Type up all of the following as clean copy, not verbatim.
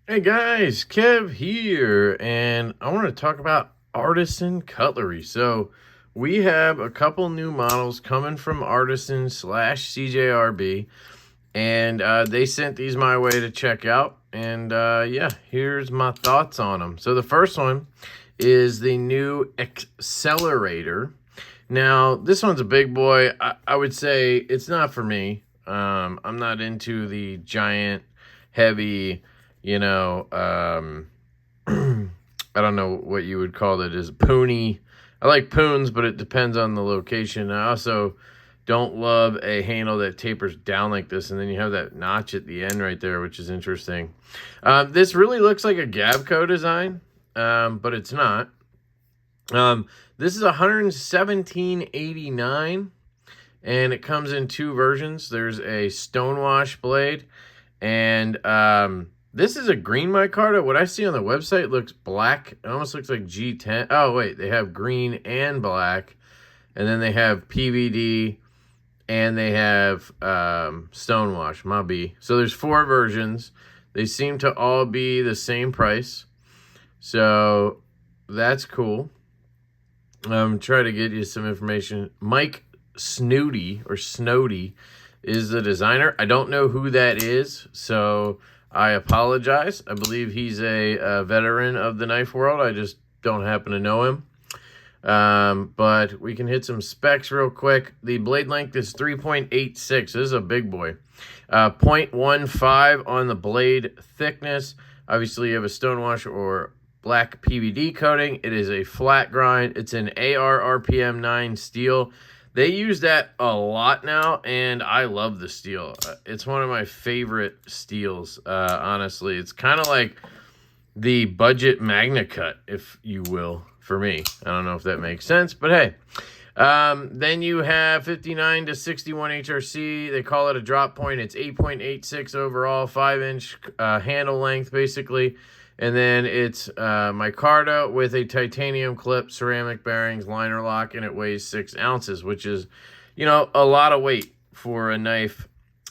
Hey guys, Kev here, and I want to talk about artisan cutlery. So we have a couple new models coming from Artisan slash CJRV, and they sent these my way to check out. And yeah, here's my thoughts on them. So the first one is the new Accelerator. Now this one's a big boy. I would say it's not for me. I'm not into the giant, heavy, you know, I don't know what you would call it, is poony. I like poons, but it depends on the location. I also don't love a handle that tapers down like this, and then you have that notch at the end right there, which is interesting. This really looks like a Gabco design, but it's not. This is $117.89, and it comes in two versions. There's a stonewash blade, and this is a green micarta. What I see on the website looks black. It almost looks like G10. Oh, wait. They have green and black. And then they have PVD. And they have stonewash, Mabi. So there's four versions. They seem to all be the same price. So that's cool. Try to get you some information. Mike Snooty is the designer. I don't know who that is. So I apologize. I believe he's a veteran of the knife world. I just don't happen to know him. But we can hit some specs real quick. The blade length is 3.86. This is a big boy. 0.15 on the blade thickness. Obviously, you have a stonewash or black PVD coating. It is a flat grind. It's an AR RPM 9 steel. They use that a lot now, and I love the steel. It's one of my favorite steels, honestly. It's kind of like the budget Magna Cut, if you will, for me. I don't know if that makes sense, but hey. Then you have 59 to 61 HRC. They call it a drop point. It's 8.86 overall, 5-inch handle length, basically. And then it's micarta with a titanium clip, ceramic bearings, liner lock, and it weighs 6 ounces, which is, you know, a lot of weight for a knife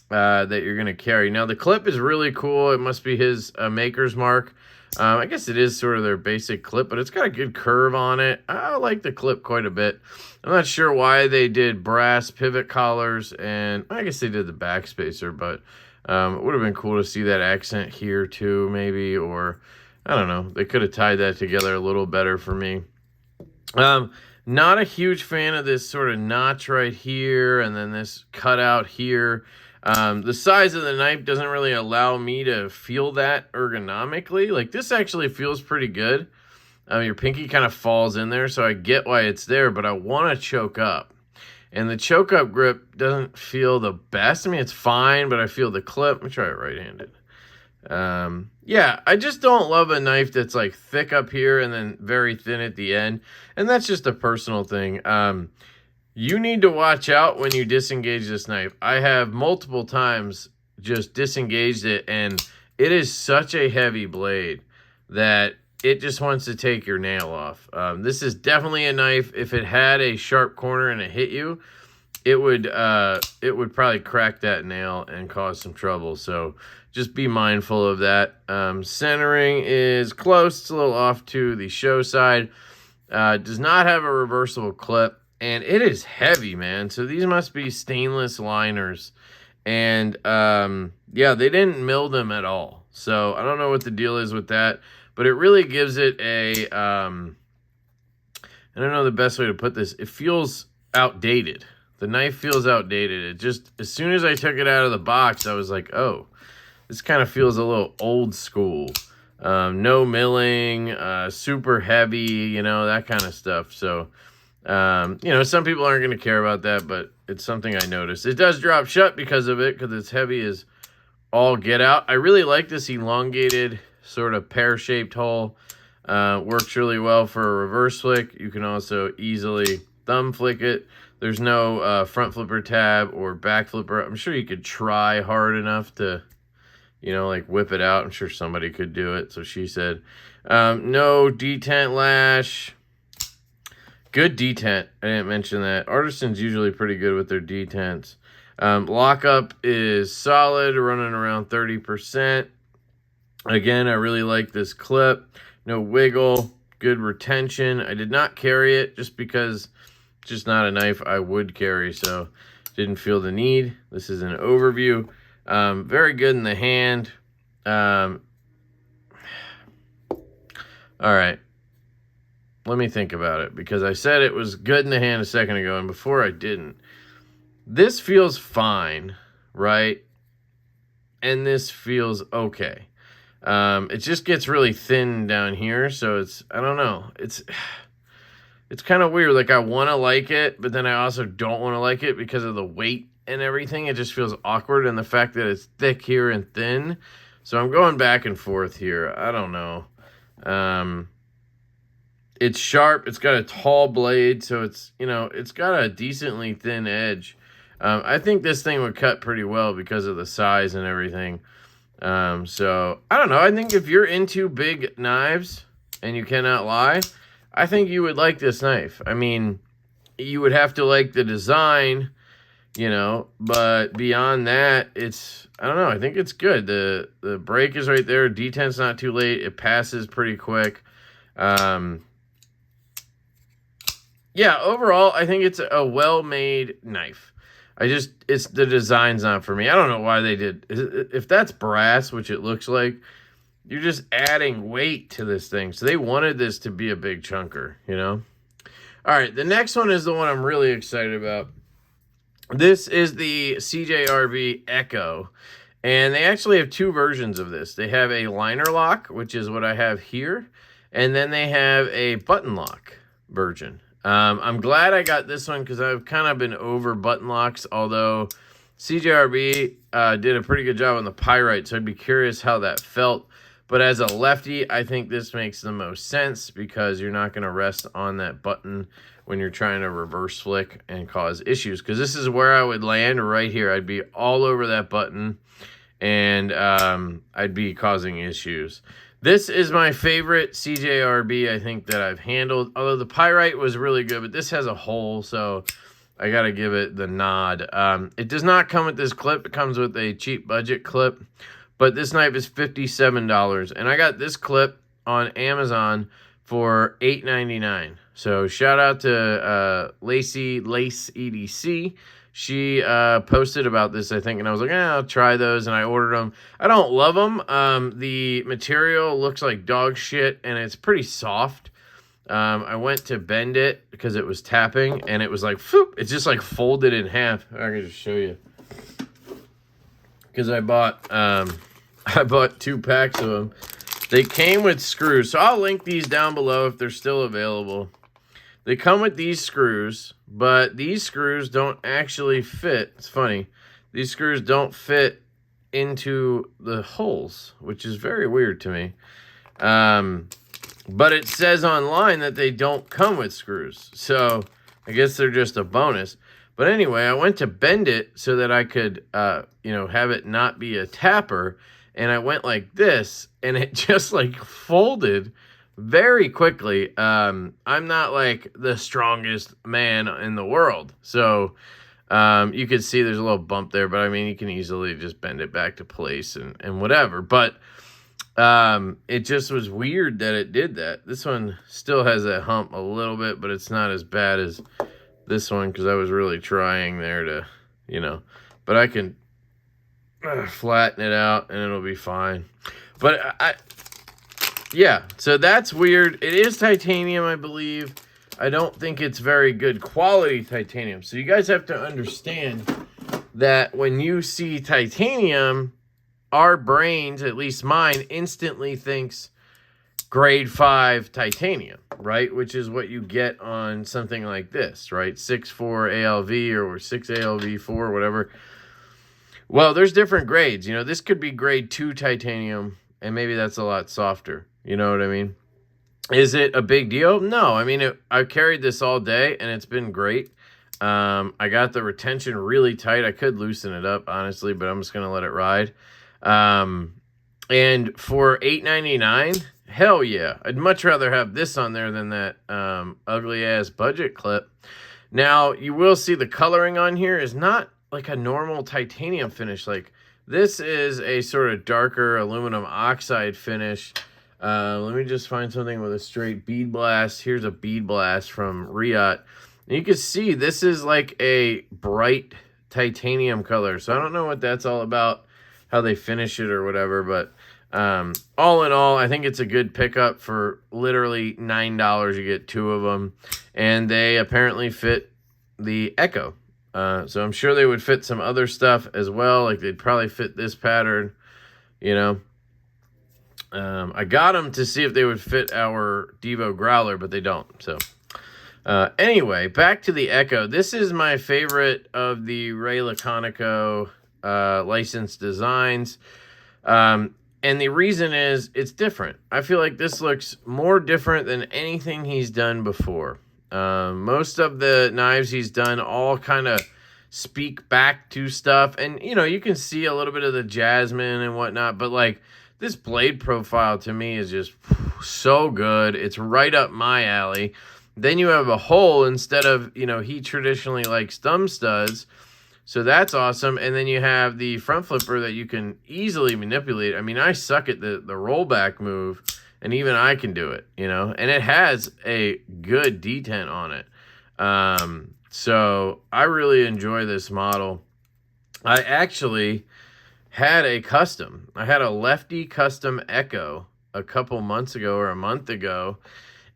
that you're going to carry. Now, the clip is really cool. It must be his maker's mark. I guess it is sort of their basic clip, but it's got a good curve on it. I like the clip quite a bit. I'm not sure why they did brass pivot collars, and I guess they did the backspacer, but it would have been cool to see that accent here too, maybe, or I don't know. They could have tied that together a little better for me. Not a huge fan of this sort of notch right here, and then this cutout here. The size of the knife doesn't really allow me to feel that ergonomically. Like, this actually feels pretty good. Your pinky kind of falls in there, so I get why it's there, but I want to choke up. And the choke up grip doesn't feel the best. I mean, it's fine, but I feel the clip. Let me try it right-handed. Yeah, I just don't love a knife that's like thick up here and then very thin at the end. And that's just a personal thing. You need to watch out when you disengage this knife. I have multiple times just disengaged it, and it is such a heavy blade that it just wants to take your nail off. This is definitely a knife. If it had a sharp corner and it hit you, it would probably crack that nail and cause some trouble. So just be mindful of that. Centering is close. It's a little off to the show side. Does not have a reversible clip. And it is heavy, man. So these must be stainless liners. And, yeah, they didn't mill them at all. So I don't know what the deal is with that. But it really gives it a, I don't know the best way to put this. It feels outdated. The knife feels outdated. It just, as soon as I took it out of the box, I was like, oh, this kind of feels a little old school. No milling, super heavy, you know, that kind of stuff. So, you know, some people aren't going to care about that, but it's something I noticed. It does drop shut because of it, because it's heavy as all get out. I really like this elongated sort of pear-shaped hole. Works really well for a reverse flick. You can also easily thumb flick it. There's no front flipper tab or back flipper. I'm sure you could try hard enough to, you know, like whip it out. I'm sure somebody could do it. So she said, no detent lash. Good detent. I didn't mention that. Artisan's usually pretty good with their detents. Lockup is solid, running around 30%. Again, I really like this clip. No wiggle, good retention. I did not carry it just because it's just not a knife I would carry, so didn't feel the need. This is an overview. Very good in the hand. All right. Let me think about it, because I said it was good in the hand a second ago, and before I didn't. This feels fine, right? And this feels okay. It just gets really thin down here, so it's, I don't know. It's kind of weird. Like, I want to like it, but then I also don't want to like it because of the weight and everything. It just feels awkward, and the fact that it's thick here and thin. So I'm going back and forth here. I don't know. It's sharp. It's got a tall blade, so it's, you know, it's got a decently thin edge. I think this thing would cut pretty well because of the size and everything. So, I don't know. I think if you're into big knives, and you cannot lie, I think you would like this knife. I mean, you would have to like the design, you know, but beyond that, it's, I don't know, I think it's good. The break is right there. Detent's not too late. It passes pretty quick. Yeah, overall, I think it's a well-made knife. It's the design's not for me. I don't know why they did. If that's brass, which it looks like, you're just adding weight to this thing. So they wanted this to be a big chunker, you know? All right, the next one is the one I'm really excited about. This is the CJRV Echo. And they actually have two versions of this. They have a liner lock, which is what I have here. And then they have a button lock version. I'm glad I got this one because I've kind of been over button locks, although CJRV did a pretty good job on the Pyrite, so I'd be curious how that felt. But as a lefty, I think this makes the most sense because you're not going to rest on that button when you're trying to reverse flick and cause issues. Because this is where I would land right here. I'd be all over that button, and I'd be causing issues. This is my favorite CJRB, I think, that I've handled. Although the Pyrite was really good, but this has a hole, so I got to give it the nod. It does not come with this clip. It comes with a cheap budget clip. But this knife is $57. And I got this clip on Amazon for $8.99. So shout out to LeftyEDC. She posted about this, I think, and I was like, I'll try those, and I ordered them. I don't love them. The material looks like dog shit, and it's pretty soft. I went to bend it because it was tapping, and it was like, phoop, it's just like folded in half. I can just show you. Because I bought 2 packs of them. They came with screws, so I'll link these down below if they're still available. They come with these screws, but these screws don't actually fit. It's funny. These screws don't fit into the holes, which is very weird to me. But it says online that they don't come with screws. So I guess they're just a bonus. But anyway, I went to bend it so that I could, have it not be a tapper. And I went like this, and it just like folded very quickly. I'm not like the strongest man in the world. So you can see there's a little bump there, but I mean, you can easily just bend it back to place and whatever. But it just was weird that it did that. This one still has that hump a little bit, but it's not as bad as this one because I was really trying there to, but I can flatten it out and it'll be fine. But yeah, so that's weird. It is titanium, I believe. I don't think it's very good quality titanium. So you guys have to understand that when you see titanium, our brains, at least mine, instantly thinks grade 5 titanium, right? Which is what you get on something like this, right? 6.4 ALV or 6 ALV4, whatever. Well, there's different grades. This could be grade 2 titanium, and maybe that's a lot softer. You know what I mean? Is it a big deal? No. I mean, I carried this all day, and it's been great. I got the retention really tight. I could loosen it up, honestly, but I'm just going to let it ride. And for $8.99, hell yeah. I'd much rather have this on there than that ugly-ass budget clip. Now, you will see the coloring on here is not like a normal titanium finish. Like, This is a sort of darker aluminum oxide finish. Let me just find something with a straight bead blast. Here's a bead blast from Riot. And you can see this is like a bright titanium color. So I don't know what that's all about, how they finish it or whatever. But all in all, I think it's a good pickup for literally $9. You get 2 of them. And they apparently fit the Echo. So I'm sure they would fit some other stuff as well. Like they'd probably fit this pattern, you know. I got them to see if they would fit our Divo growler, but they don't. So anyway, back to the Echo. This is my favorite of the Ray Laconico licensed designs. And the reason is it's different. I feel like this looks more different than anything he's done before. Most of the knives he's done all kind of speak back to stuff. And, you know, you can see a little bit of the jasmine and whatnot. But, like, this blade profile to me is just so good. It's right up my alley. Then you have a hole instead of, you know, he traditionally likes thumb studs. So that's awesome. And then you have the front flipper that you can easily manipulate. I mean, I suck at the rollback move. And even I can do it, you know, and it has a good detent on it. So I really enjoy this model. I actually had a custom. I had a Lefty custom Echo a couple months ago or a month ago.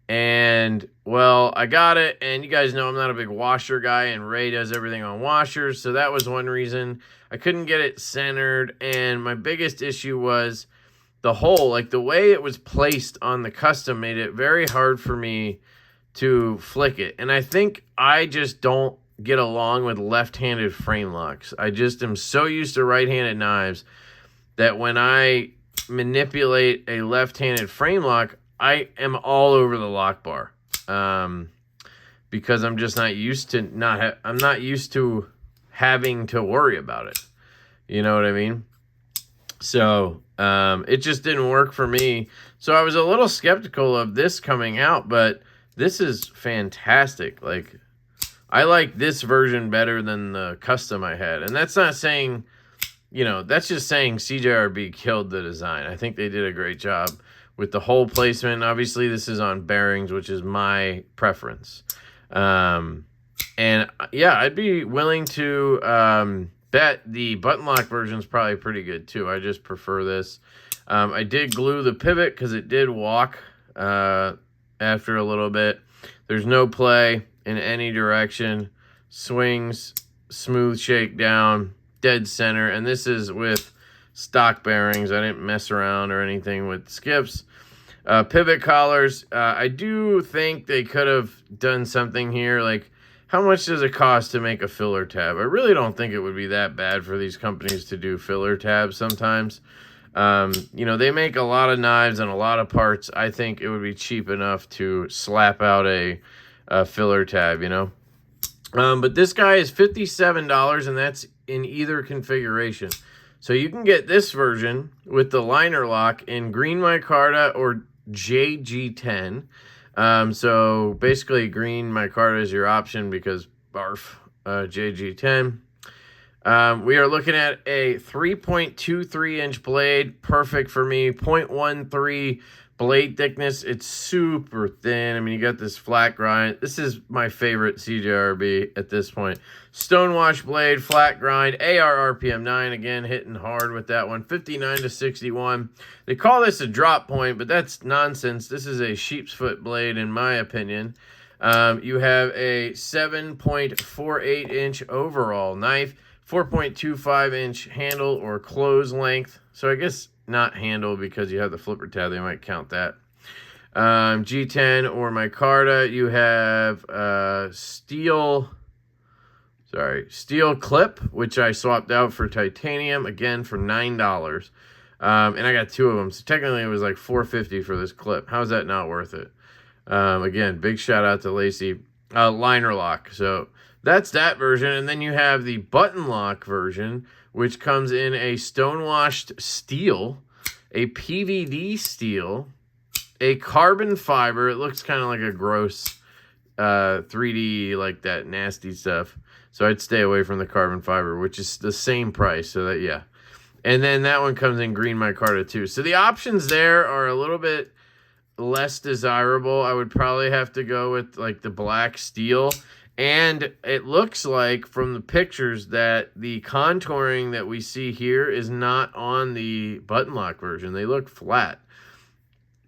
And, well, I got it. And you guys know I'm not a big washer guy. And Ray does everything on washers. So that was one reason. I couldn't get it centered. And my biggest issue was the hole, like the way it was placed on the custom made it very hard for me to flick it. And I think I just don't get along with left-handed frame locks. I just am so used to right-handed knives that when I manipulate a left-handed frame lock, I am all over the lock bar. Because I'm just not used to I'm not used to having to worry about it. You know what I mean? So it just didn't work for me. So I was a little skeptical of this coming out, but this is fantastic. Like, I like this version better than the custom I had. And that's not saying, you know, that's just saying CJRV killed the design. I think they did a great job with the hole placement. Obviously, this is on bearings, which is my preference. And yeah, I'd be willing to bet the button lock version is probably pretty good too. I just prefer this. I did glue the pivot because it did walk after a little bit. There's no play in any direction. Swings, smooth shakedown, dead center. And this is with stock bearings. I didn't mess around or anything with skips. Pivot collars. I do think they could have done something here. Like, how much does it cost to make a filler tab? I really don't think it would be that bad for these companies to do filler tabs sometimes. You know, they make a lot of knives and a lot of parts. I think it would be cheap enough to slap out a filler tab, you know. But this guy is $57, and that's in either configuration. So you can get this version with the liner lock in green micarta or JG10. So basically green micarta is your option because barf, JG10. We are looking at a 3.23 inch blade, perfect for me, 0.13 blade thickness. It's super thin. I mean, you got this flat grind. This is my favorite CJRV at this point. Stonewash blade, flat grind, AR RPM 9, again, hitting hard with that one, 59 to 61. They call this a drop point, but that's nonsense. This is a sheep's foot blade, in my opinion. You have a 7.48 inch overall knife, 4.25 inch handle or close length. So I guess not handle because you have the flipper tab. They might count that. G10 or micarta. You have steel clip, which I swapped out for titanium, again, for $9. And I got 2 of them. So technically it was like $4.50 for this clip. How is that not worth it? Again, big shout out to Lacey. Liner lock. So that's that version. And then you have the button lock version, which comes in a stonewashed steel, a PVD steel, a carbon fiber. It looks kind of like a gross 3D, like that nasty stuff. So I'd stay away from the carbon fiber, which is the same price. So that, yeah. And then that one comes in green micarta too. So the options there are a little bit less desirable. I would probably have to go with like the black steel. And it looks like from the pictures that the contouring that we see here is not on the button lock version. They look flat.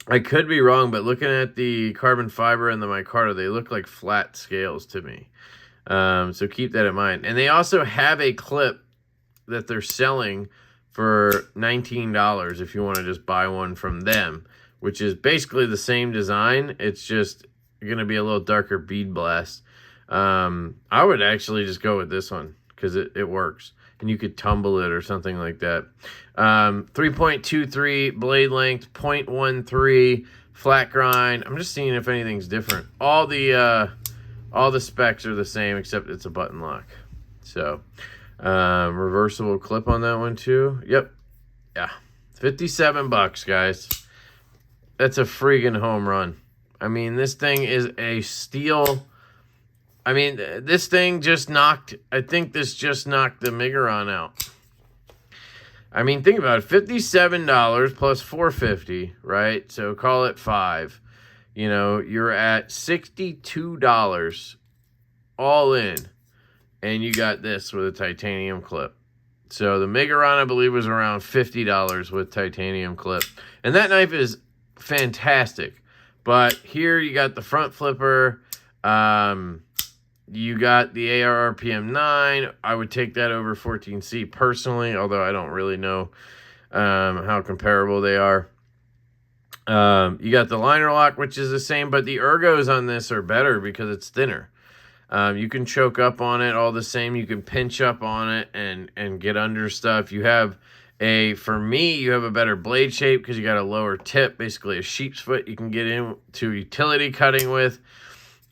I could be wrong, but looking at the carbon fiber and the micarta, they look like flat scales to me. So keep that in mind. And they also have a clip that they're selling for $19 if you want to just buy one from them, which is basically the same design. It's just going to be a little darker bead blast. I would actually just go with this one because it works. And you could tumble it or something like that. 3.23 blade length, 0.13 flat grind. I'm just seeing if anything's different. All the specs are the same except it's a button lock. So reversible clip on that one too. Yep. Yeah. $57, guys. That's a freaking home run. I mean, this thing is a steal. I mean, this thing just knocked, I think this just knocked the Miguron out. I mean, think about it, $57 plus $4.50, right? So call it $5. You know, you're at $62 all in, and you got this with a titanium clip. So the Miguron, I believe, was around $50 with titanium clip. And that knife is fantastic. But here you got the front flipper, you got the ARRPM 9. I would take that over 14C personally, although I don't really know how comparable they are. You got the liner lock, which is the same, but the ergos on this are better because it's thinner. You can choke up on it all the same. You can pinch up on it and get under stuff. You have for me, you have a better blade shape because you got a lower tip, basically a sheep's foot you can get into utility cutting with.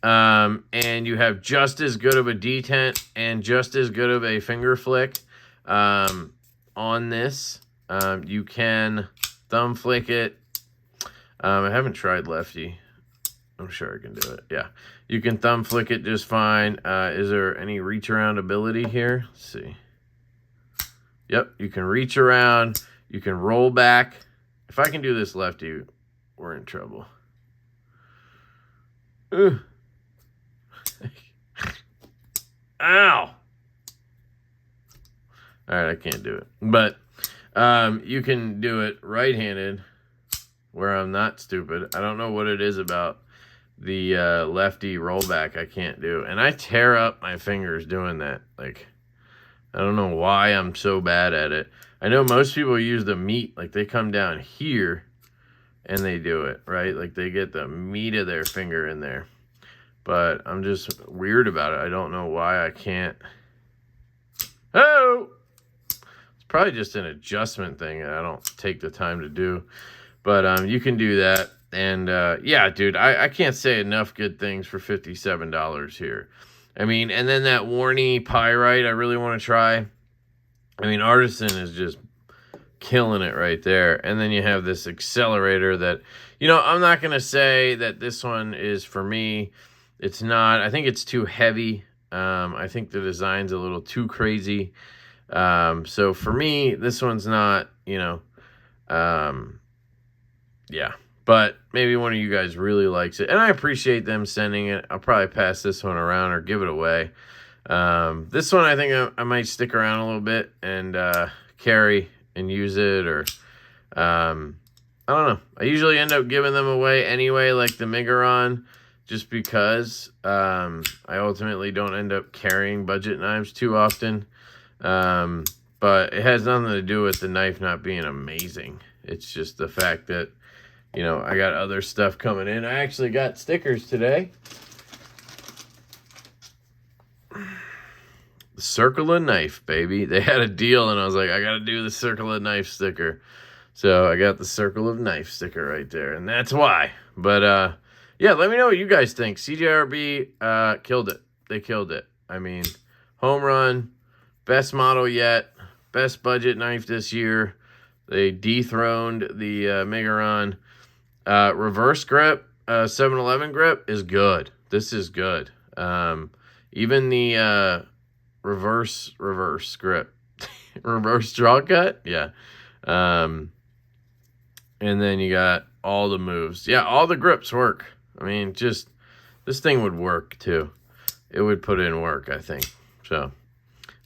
And you have just as good of a detent and just as good of a finger flick on this. You can thumb flick it. I haven't tried lefty. I'm sure I can do it. Yeah, you can thumb flick it just fine. Is there any reach around ability here? Let's see. Yep, you can reach around. You can roll back. If I can do this lefty, we're in trouble. Ooh. Ow! Alright, I can't do it. But you can do it right-handed, where I'm not stupid. I don't know what it is about the lefty rollback I can't do. And I tear up my fingers doing that. Like, I don't know why I'm so bad at it. I know most people use the meat. Like, they come down here and they do it, right? Like, they get the meat of their finger in there. But I'm just weird about it. I don't know why I can't. Oh! It's probably just an adjustment thing that I don't take the time to do. But you can do that. And yeah, dude, I can't say enough good things for $57 here. I mean, and then that Warney Pyrite I really want to try. I mean, Artisan is just killing it right there. And then you have this Accelerator that, you know, I'm not going to say that this one is for me. It's not. I think it's too heavy. I think the design's a little too crazy. So for me, this one's not, you know, yeah. But maybe one of you guys really likes it. And I appreciate them sending it. I'll probably pass this one around or give it away. This one, I think I might stick around a little bit and carry and use it. Or, I don't know. I usually end up giving them away anyway, like the Miguron, just because I ultimately don't end up carrying budget knives too often. But it has nothing to do with the knife not being amazing. It's just the fact that, you know, I got other stuff coming in. I actually got stickers today. The Circle of Knife, baby. They had a deal, and I was like, I got to do the Circle of Knife sticker. So I got the Circle of Knife sticker right there, and that's why. But, yeah, let me know what you guys think. CJRV killed it. They killed it. I mean, home run, best model yet, best budget knife this year. They dethroned the Miguron. Reverse grip, 711 grip is good. This is good. Even the reverse grip reverse draw cut. Yeah. And then you got all the moves. Yeah, all the grips work. I mean, just this thing would work too. It would put in work, I think. So,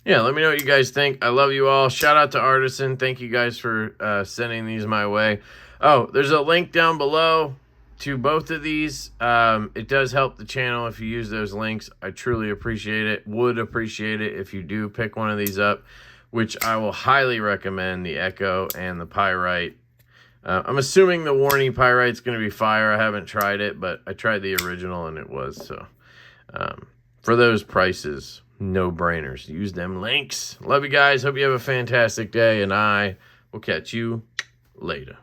yeah, let me know what you guys think. I love you all. Shout out to Artisan. Thank you guys for sending these my way. Oh, there's a link down below to both of these. It does help the channel if you use those links. I truly appreciate it. Would appreciate it if you do pick one of these up, which I will highly recommend, the Echo and the Pyrite. I'm assuming the Warney Pyrite's going to be fire. I haven't tried it, but I tried the original and it was. So for those prices, no brainers. Use them links. Love you guys. Hope you have a fantastic day, and I will catch you later.